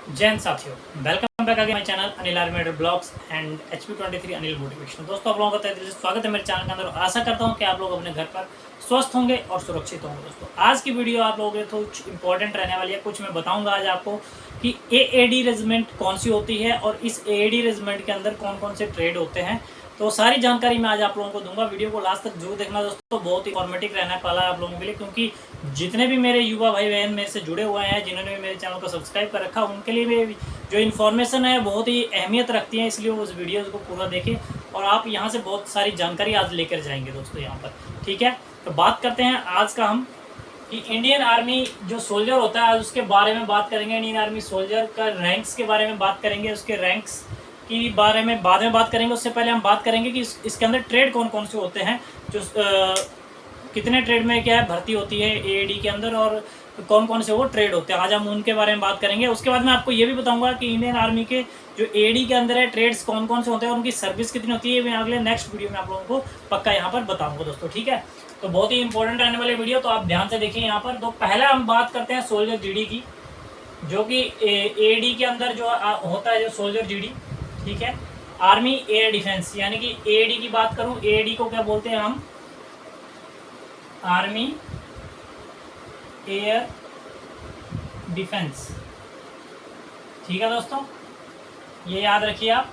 जैन साथियों, welcome back again my channel Anil army blogs and HP23 Anil motivation. दोस्तों, आप लोगों का तहे दिल से स्वागत है मेरे चैनल के अंदर और आशा करता हूं कि आप लोग अपने घर पर स्वस्थ होंगे और सुरक्षित होंगे। दोस्तों, आज की वीडियो आप लोगों के लिए कुछ इंपॉर्टेंट रहने वाली है। कुछ मैं बताऊंगा आज आपको कि AAD रेजिमेंट कौन सी होती है और इस AAD रेजिमेंट के अंदर कौन कौन से ट्रेड होते हैं। तो सारी जानकारी मैं आज आप लोगों को दूंगा। वीडियो को लास्ट तक जरूर देखना दोस्तों, बहुत ही इन्फॉर्मेटिव रहने वाला है आप लोगों के लिए, क्योंकि जितने भी मेरे युवा भाई बहन मेरे से जुड़े हुए हैं, जिन्होंने भी मेरे चैनल को सब्सक्राइब कर रखा, उनके लिए भी जो इन्फॉर्मेशन है बहुत ही अहमियत रखती है। इसलिए उस वीडियो को पूरा देखें और आप यहाँ से बहुत सारी जानकारी आज लेकर जाएंगे दोस्तों यहाँ पर। ठीक है, तो बात करते हैं आज का हम कि इंडियन आर्मी जो सोल्जर होता है आज उसके बारे में बात करेंगे। इंडियन आर्मी सोल्जर का रैंक्स के बारे में बात करेंगे, उसके रैंक्स की बारे में बाद में बात करेंगे। उससे पहले हम बात करेंगे कि इसके अंदर ट्रेड कौन कौन से होते हैं, जो कितने ट्रेड में क्या है भर्ती होती है AAD के अंदर और कौन कौन से वो ट्रेड होते हैं। आज हम उनके बारे में बात करेंगे। उसके बाद मैं आपको ये भी बताऊंगा कि इंडियन आर्मी के जो AAD के अंदर है ट्रेड्स कौन कौन से होते हैं और उनकी सर्विस कितनी होती है। मैं अगले नेक्स्ट वीडियो में आप लोगों को पक्का यहाँ पर बताऊंगा दोस्तों। ठीक है, तो बहुत ही इंपॉर्टेंट रहने वाली वीडियो, तो आप ध्यान से देखिए यहाँ पर। तो पहले हम बात करते हैं सोल्जर GD की, जो कि AAD के अंदर जो होता है जो सोल्जर GD। ठीक है, आर्मी एयर डिफेंस, यानी कि AAD की बात करूँ, AAD को क्या बोलते हैं हम, आर्मी एयर डिफेंस। ठीक है दोस्तों, ये याद रखिए आप,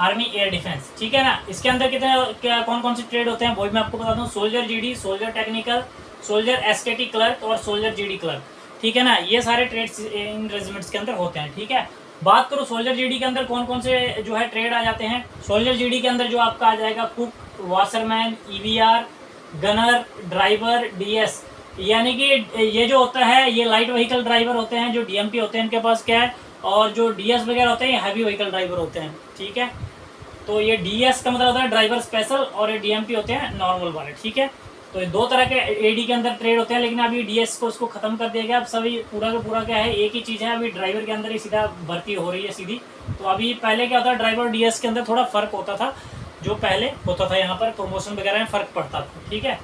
आर्मी एयर डिफेंस। ठीक है ना। इसके अंदर कितने क्या कौन कौन से ट्रेड होते हैं वो मैं आपको बता दूं। Soldier GD, soldier technical, soldier SKT clerk और सोल्जर GD क्लर्क। ठीक है ना, ये सारे ट्रेड्स इन रेजिमेंट्स के अंदर होते हैं। ठीक है, बात करो सोल्जर GD के अंदर कौन कौन से जो है ट्रेड आ जाते हैं। सोल्जर GD के अंदर जो आपका आ जाएगा cook, washerman, EVR, gunner, driver, DS, यानी कि ये जो होता है ये लाइट व्हीकल ड्राइवर होते हैं। जो DMP होते हैं इनके पास क्या है, और जो DS वगैरह होते हैं ये हैवी व्हीकल ड्राइवर होते हैं। ठीक है, तो ये DS का मतलब होता है ड्राइवर स्पेशल और ये DMP होते हैं नॉर्मल वाले। ठीक है, तो ये दो तरह के AD के अंदर ट्रेड होते हैं, लेकिन अभी DS को उसको खत्म कर दिया गया। अब सभी पूरा का पूरा क्या है, एक ही चीज़ है। अभी ड्राइवर के अंदर ही सीधा भर्ती हो रही है सीधी। तो अभी पहले क्या होता है, ड्राइवर DS के अंदर थोड़ा फर्क होता था, जो पहले होता था यहाँ पर प्रमोशन वगैरह में फर्क पड़ता था। ठीक है,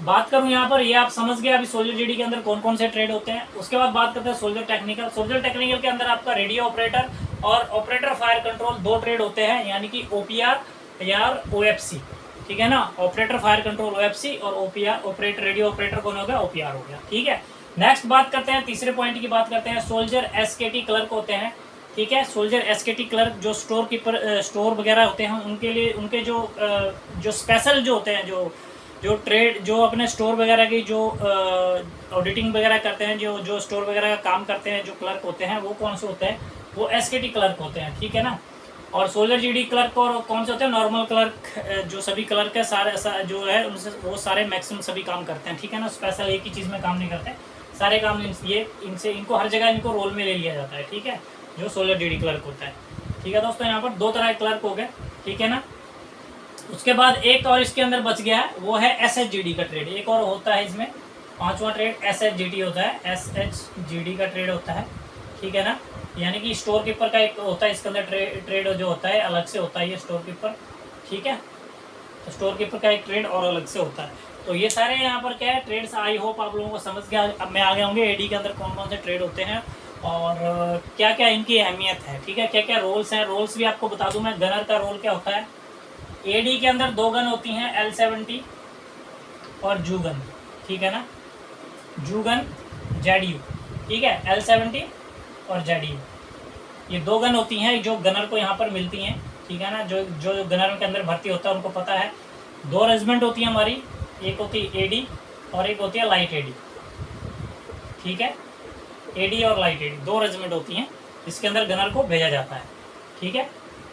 बात करूं यहाँ पर, ये आप समझ गए अभी सोल्जर GD के अंदर कौन कौन से ट्रेड होते हैं। उसके बाद बात करते हैं सोल्जर टेक्निकल। सोल्जर टेक्निकल के अंदर आपका रेडियो ऑपरेटर और ऑपरेटर फायर कंट्रोल दो ट्रेड होते हैं, यानी कि OPR या OFC। ठीक है ना, ऑपरेटर फायर कंट्रोल OFC और OPR ऑपरेटर रेडियो ऑपरेटर कौन हो गया, OPR हो गया। ठीक है, नेक्स्ट बात करते हैं, तीसरे पॉइंट की बात करते हैं, सोल्जर SKT क्लर्क होते हैं। ठीक है, सोल्जर SKT क्लर्क जो स्टोर कीपर स्टोर वगैरह होते हैं उनके लिए, उनके जो स्पेशल जो होते हैं, जो ट्रेड जो अपने स्टोर वगैरह की जो ऑडिटिंग वगैरह करते हैं, जो स्टोर वगैरह का काम करते हैं, जो क्लर्क होते हैं वो कौन से होते हैं, वो SKT क्लर्क होते हैं। ठीक है ना, और सोल्जर GD क्लर्क और कौन से होते हैं, नॉर्मल क्लर्क। जो सभी क्लर्क है सारे जो है उनसे वो सारे मैक्सिमम सभी काम करते हैं। ठीक है ना, स्पेशल एक ही चीज़ में काम नहीं करते, सारे काम ये इनसे इनको हर जगह इनको रोल में ले लिया जाता है। ठीक है, जो सोल्जर GD क्लर्क होता है। ठीक है दोस्तों, यहाँ पर दो तरह के क्लर्क हो गए। ठीक है ना, उसके बाद एक और इसके अंदर बच गया है, वो है SHGD का ट्रेड। एक और होता है इसमें, पांचवा ट्रेड SHGD होता है, SHGD का ट्रेड होता है। ठीक है ना, यानी कि स्टोर कीपर का एक होता है इसके अंदर ट्रेड जो होता है अलग से होता है ये स्टोर कीपर। ठीक है, तो स्टोर कीपर का एक ट्रेड और अलग से होता है। तो ये सारे यहाँ पर क्या है ट्रेड्स, आई होप आप लोगों को समझ गया। अब मैं आगे होंगे AD के अंदर कौन कौन से ट्रेड होते हैं और क्या क्या इनकी अहमियत है। ठीक है, क्या क्या रोल्स हैं, रोल्स भी आपको बता दूँ मैं। गनर का रोल क्या होता है, AD के अंदर दो गन होती हैं, L70 और जू गन। ठीक है ना, जू गन, ZU। ठीक है, L70 और ZU, ये दो गन होती हैं जो गनर को यहाँ पर मिलती हैं। ठीक है ना, जो जो गनर के अंदर भर्ती होता है उनको पता है। दो रेजिमेंट होती है हमारी, एक होती है AD और एक होती है लाइट AD। ठीक है, AD और लाइट AD दो रेजिमेंट होती हैं, इसके अंदर गनर को भेजा जाता है। ठीक है,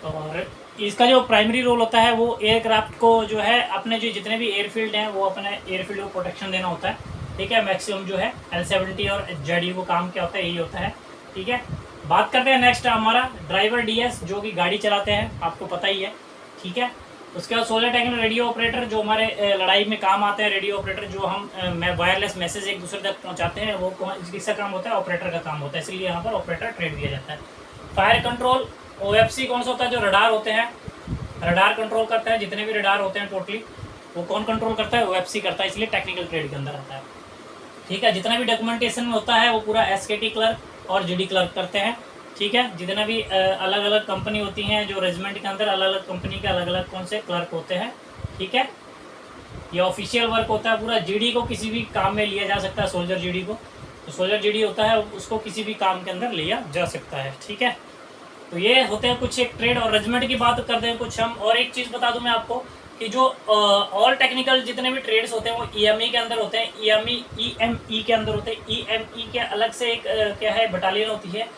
और इसका जो प्राइमरी रोल होता है वो एयरक्राफ्ट को जो है अपने जो जितने भी एयरफील्ड हैं वो अपने एयरफील्ड को प्रोटेक्शन देना होता है। ठीक है, मैक्सिमम जो है L70 और ZU को काम क्या होता है, यही होता है। ठीक है, बात करते हैं नेक्स्ट हमारा ड्राइवर DS, जो कि गाड़ी चलाते हैं, आपको पता ही है। ठीक है, उसके बाद सोल्जर टेक्निकल रेडियो ऑपरेटर, जो हमारे लड़ाई में काम आते हैं। रेडियो ऑपरेटर जो हम वायरलेस मैसेज एक दूसरे तक पहुँचाते हैं, वो किसका काम होता है, ऑपरेटर का काम होता है, इसलिए यहाँ पर ऑपरेटर ट्रेड दिया जाता है। फायर कंट्रोल OFC कौन सा होता है, जो रडार होते हैं, रडार कंट्रोल करते हैं। जितने भी रडार होते हैं टोटली वो कौन कंट्रोल करता है, OFC करता है, इसलिए टेक्निकल ट्रेड के अंदर आता है। ठीक है, जितना भी डॉक्यूमेंटेशन में होता है वो पूरा SKT क्लर्क और GD क्लर्क करते हैं। ठीक है। जितने भी अलग अलग कंपनी होती हैं, जो रेजिमेंट के अंदर अलग अलग कंपनी के अलग अलग कौन से क्लर्क होते हैं, ठीक है। ये ऑफिशियल वर्क होता है पूरा। जीडी को किसी भी काम में लिया जा सकता है, सोल्जर जीडी को, तो सोल्जर जीडी होता है उसको किसी भी काम के अंदर लिया जा सकता है, ठीक है। तो ये होते हैं कुछ एक ट्रेड। और रेजिमेंट की बात करते हैं कुछ हम। और एक चीज़ बता दूं मैं आपको कि जो ऑल टेक्निकल जितने भी ट्रेड्स होते हैं वो ईएमई के अंदर होते हैं, ईएमई के अंदर होते हैं। ईएमई के अलग से एक क्या है बटालियन होती है,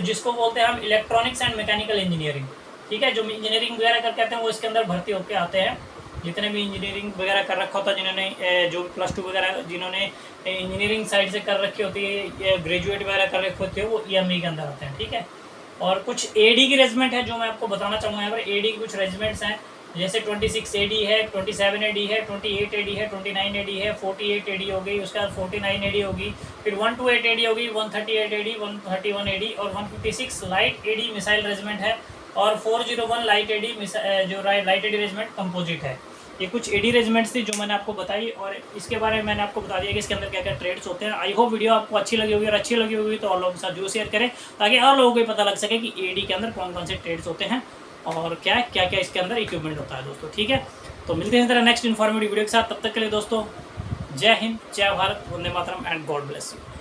जिसको बोलते हैं हम इलेक्ट्रॉनिक्स एंड मैकेनिकल इंजीनियरिंग, ठीक है। जो इंजीनियरिंग वगैरह करके आते हैं वो इसके अंदर भर्ती होकर आते हैं। जितने भी इंजीनियरिंग वगैरह कर रखा होता है, जिन्होंने जो +2 वगैरह जिन्होंने इंजीनियरिंग साइड से कर रखी होती है, ग्रेजुएट वगैरह कर रखे होते हैं, वो ईएमई के अंदर आते हैं, ठीक है। और कुछ एडी की रेजिमेंट है जो मैं आपको बताना चाहूँगा यहाँ पर। एडी की कुछ रेजिमेंट्स हैं, जैसे 26 एडी है, 27 एडी है, 28 एडी है, 29 एडी है, 48 एडी हो गई, उसके बाद 49 एडी होगी, फिर 128 एडी होगी, 138 एडी, 131 एडी और 156 लाइट एडी मिसाइल रेजिमेंट है, और 401 लाइट एडी जो लाइट एडी रेजिमेंट कंपोजिट है। ये कुछ एडी रेजिमेंट्स थी जो मैंने आपको बताई, और इसके बारे में मैंने आपको बता दिया कि इसके अंदर क्या क्या ट्रेड्स होते हैं। आई होप वीडियो आपको अच्छी लगी होगी, और अच्छी लगी होगी तो और लोगों के साथ जरूर शेयर करें, ताकि और लोगों को भी पता लग सके कि एडी के अंदर कौन कौन से ट्रेड्स होते हैं और क्या क्या इसके अंदर इक्विपमेंट होता है दोस्तों, ठीक है। तो मिलते हैं इस तरह नेक्स्ट इन्फॉर्मेटिव वीडियो के साथ। तब तक के लिए दोस्तों जय हिंद, जय Bharat, Vande Mataram and God bless you.